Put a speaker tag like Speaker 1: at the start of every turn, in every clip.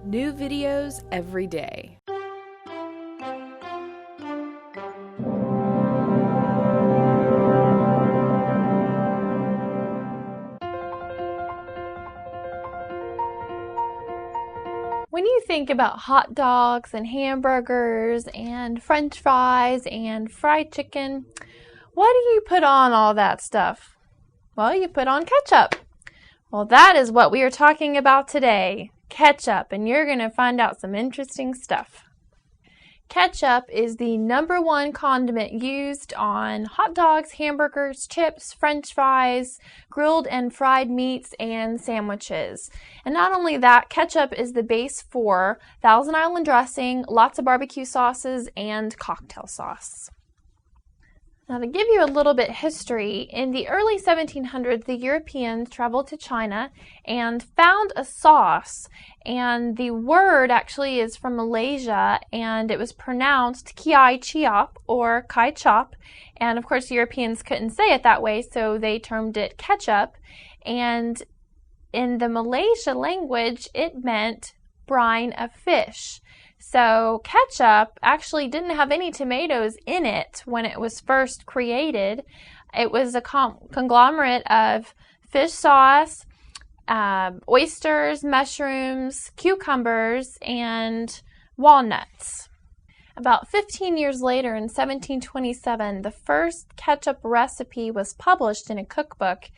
Speaker 1: New videos every day.
Speaker 2: When you think about hot dogs and hamburgers and French fries and fried chicken, what do you put on all that stuff? Well, you put on ketchup. Well, that is what we are talking about today, ketchup, and you're going to find out some interesting stuff. Ketchup is the #1 condiment used on hot dogs, hamburgers, chips, French fries, grilled and fried meats, and sandwiches. And not only that, ketchup is the base for Thousand Island dressing, lots of barbecue sauces, and cocktail sauce. Now, to give you a little bit of history, in the early 1700s, the Europeans traveled to China and found a sauce, and the word actually is from Malaysia, and it was pronounced Ketchup or Ketchup, and of course, Europeans couldn't say it that way, so they termed it ketchup, and in the Malaysia language, it meant brine of fish. So ketchup actually didn't have any tomatoes in it when it was first created. It was a conglomerate of fish sauce, oysters, mushrooms, cucumbers, and walnuts. About 15 years later, in 1727, the first ketchup recipe was published in a cookbook.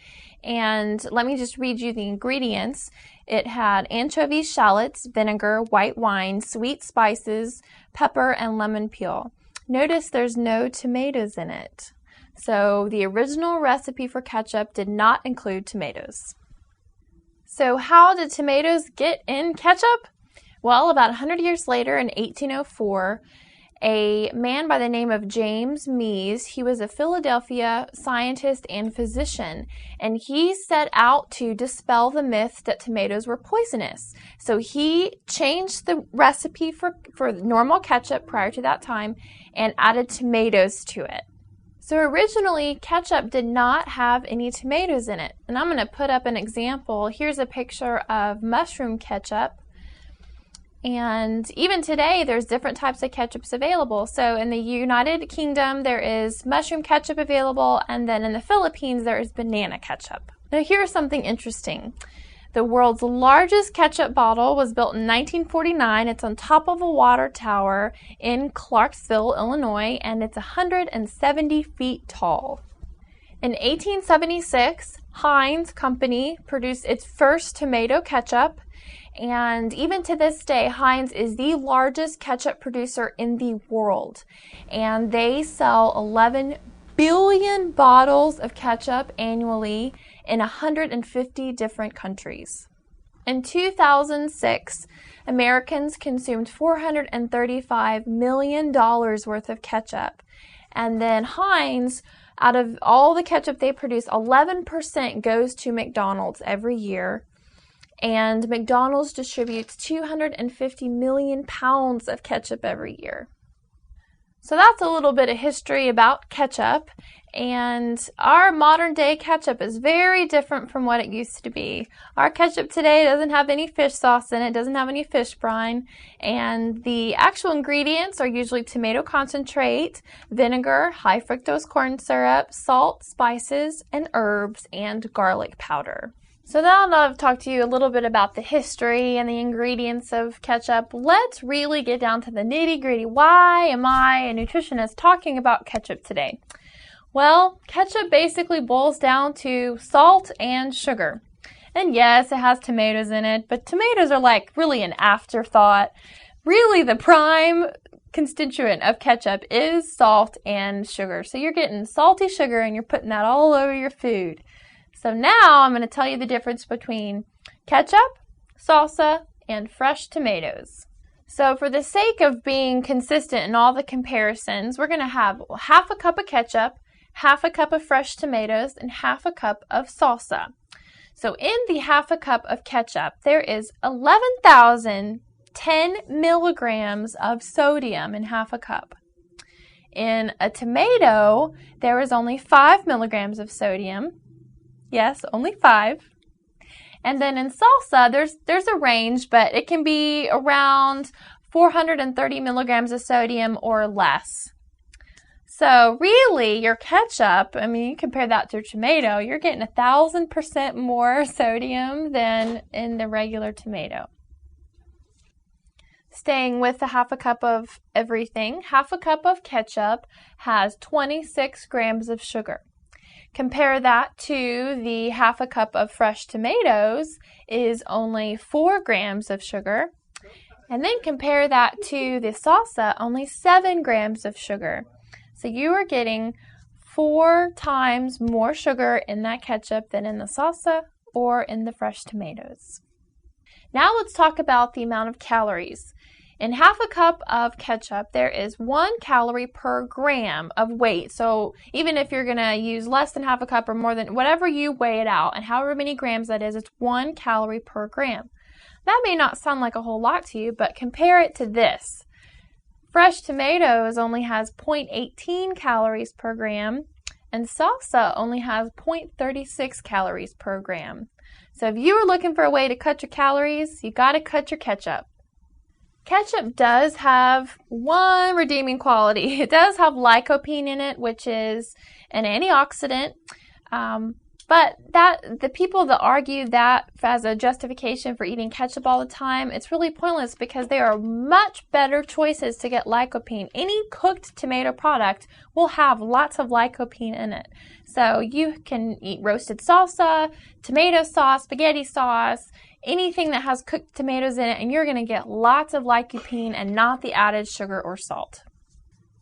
Speaker 2: And let me just read you the ingredients. It had anchovy shallots, vinegar, white wine, sweet spices, pepper, and lemon peel. Notice there's no tomatoes in it. So the original recipe for ketchup did not include tomatoes. So how did tomatoes get in ketchup? Well, about 100 years later, in 1804, a man by the name of James Mees, he was a Philadelphia scientist and physician, and he set out to dispel the myth that tomatoes were poisonous. So he changed the recipe for normal ketchup prior to that time and added tomatoes to it. So originally, ketchup did not have any tomatoes in it. And I'm going to put up an example. Here's a picture of mushroom ketchup. And even today, there's different types of ketchups available. So in the United Kingdom, there is mushroom ketchup available, and then in the Philippines, there is banana ketchup. Now, here's something interesting. The world's largest ketchup bottle was built in 1949. It's on top of a water tower in Clarksville, Illinois, and it's 170 feet tall. In 1876, Heinz Company produced its first tomato ketchup. And even to this day, Heinz is the largest ketchup producer in the world. And they sell 11 billion bottles of ketchup annually in 150 different countries. In 2006, Americans consumed $435 million worth of ketchup. And then Heinz, out of all the ketchup they produce, 11% goes to McDonald's every year. And McDonald's distributes 250 million pounds of ketchup every year. So that's a little bit of history about ketchup. And our modern day ketchup is very different from what it used to be. Our ketchup today doesn't have any fish sauce in it, doesn't have any fish brine. And the actual ingredients are usually tomato concentrate, vinegar, high fructose corn syrup, salt, spices, and herbs, and garlic powder. So now that I've talked to you a little bit about the history and the ingredients of ketchup, let's really get down to the nitty-gritty. Why am I, a nutritionist, talking about ketchup today? Well, ketchup basically boils down to salt and sugar. And yes, it has tomatoes in it, but tomatoes are like really an afterthought. Really, the prime constituent of ketchup is salt and sugar. So you're getting salty sugar and you're putting that all over your food. So now I'm going to tell you the difference between ketchup, salsa, and fresh tomatoes. So for the sake of being consistent in all the comparisons, we're going to have half a cup of ketchup, half a cup of fresh tomatoes, and half a cup of salsa. So in the half a cup of ketchup, there is 11,010 milligrams of sodium in half a cup. In a tomato, there is only 5 milligrams of sodium. Yes, only 5. And then in salsa, there's a range, but it can be around 430 milligrams of sodium or less. So really, your ketchup, I mean, you compare that to tomato, you're getting 1,000% more sodium than in the regular tomato. Staying with the half a cup of everything, half a cup of ketchup has 26 grams of sugar. Compare that to the half a cup of fresh tomatoes is only 4 grams of sugar. And then compare that to the salsa, only 7 grams of sugar. So you are getting 4 times more sugar in that ketchup than in the salsa or in the fresh tomatoes. Now let's talk about the amount of calories. In half a cup of ketchup, there is 1 calorie per gram of weight. So even if you're going to use less than half a cup or more than, whatever you weigh it out, and however many grams that is, it's 1 calorie per gram. That may not sound like a whole lot to you, but compare it to this. Fresh tomatoes only has 0.18 calories per gram, and salsa only has 0.36 calories per gram. So if you were looking for a way to cut your calories, you got to cut your ketchup. Ketchup does have one redeeming quality. It does have lycopene in it, which is an antioxidant. But the people that argue that as a justification for eating ketchup all the time, it's really pointless because there are much better choices to get lycopene. Any cooked tomato product will have lots of lycopene in it. So you can eat roasted salsa, tomato sauce, spaghetti sauce, anything that has cooked tomatoes in it, and you're going to get lots of lycopene and not the added sugar or salt.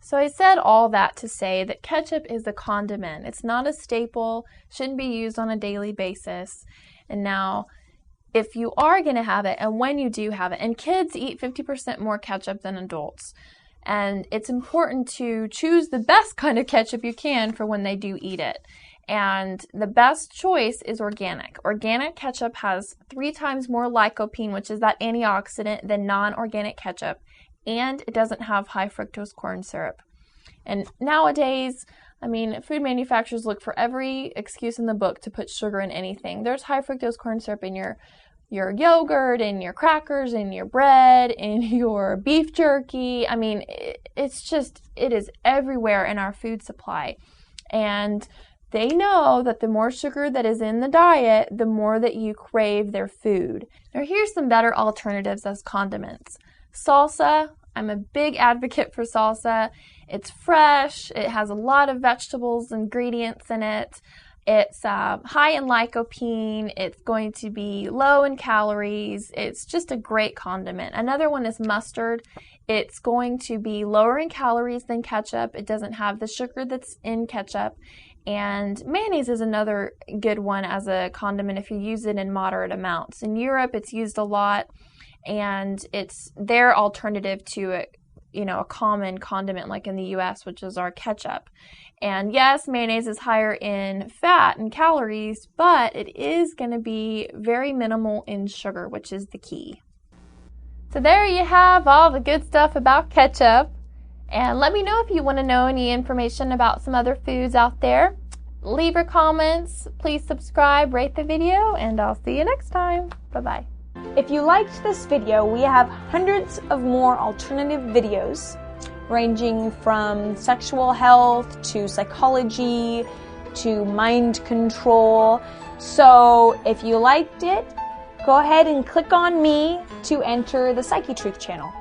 Speaker 2: So I said all that to say that ketchup is a condiment. It's not a staple, shouldn't be used on a daily basis. And now, if you are going to have it, and when you do have it, and kids eat 50% more ketchup than adults, and it's important to choose the best kind of ketchup you can for when they do eat it. And the best choice is organic. Organic ketchup has 3 times more lycopene, which is that antioxidant, than non-organic ketchup. And it doesn't have high fructose corn syrup. And nowadays, I mean, food manufacturers look for every excuse in the book to put sugar in anything. There's high fructose corn syrup in your yogurt, in your crackers, in your bread, in your beef jerky. I mean, it is everywhere in our food supply. And they know that the more sugar that is in the diet, the more that you crave their food. Now, here's some better alternatives as condiments. Salsa, I'm a big advocate for salsa. It's fresh, it has a lot of vegetables, ingredients in it. It's high in lycopene, it's going to be low in calories. It's just a great condiment. Another one is mustard. It's going to be lower in calories than ketchup. It doesn't have the sugar that's in ketchup. And mayonnaise is another good one as a condiment if you use it in moderate amounts. In Europe, it's used a lot. And it's their alternative to a common condiment like in the U.S., which is our ketchup. And yes, mayonnaise is higher in fat and calories, but it is going to be very minimal in sugar, which is the key. So there you have all the good stuff about ketchup. And let me know if you want to know any information about some other foods out there. Leave your comments, please subscribe, rate the video, and I'll see you next time. Bye-bye.
Speaker 3: If you liked this video, we have hundreds of more alternative videos ranging from sexual health to psychology to mind control. So if you liked it, go ahead and click on me to enter the Psychetruth channel.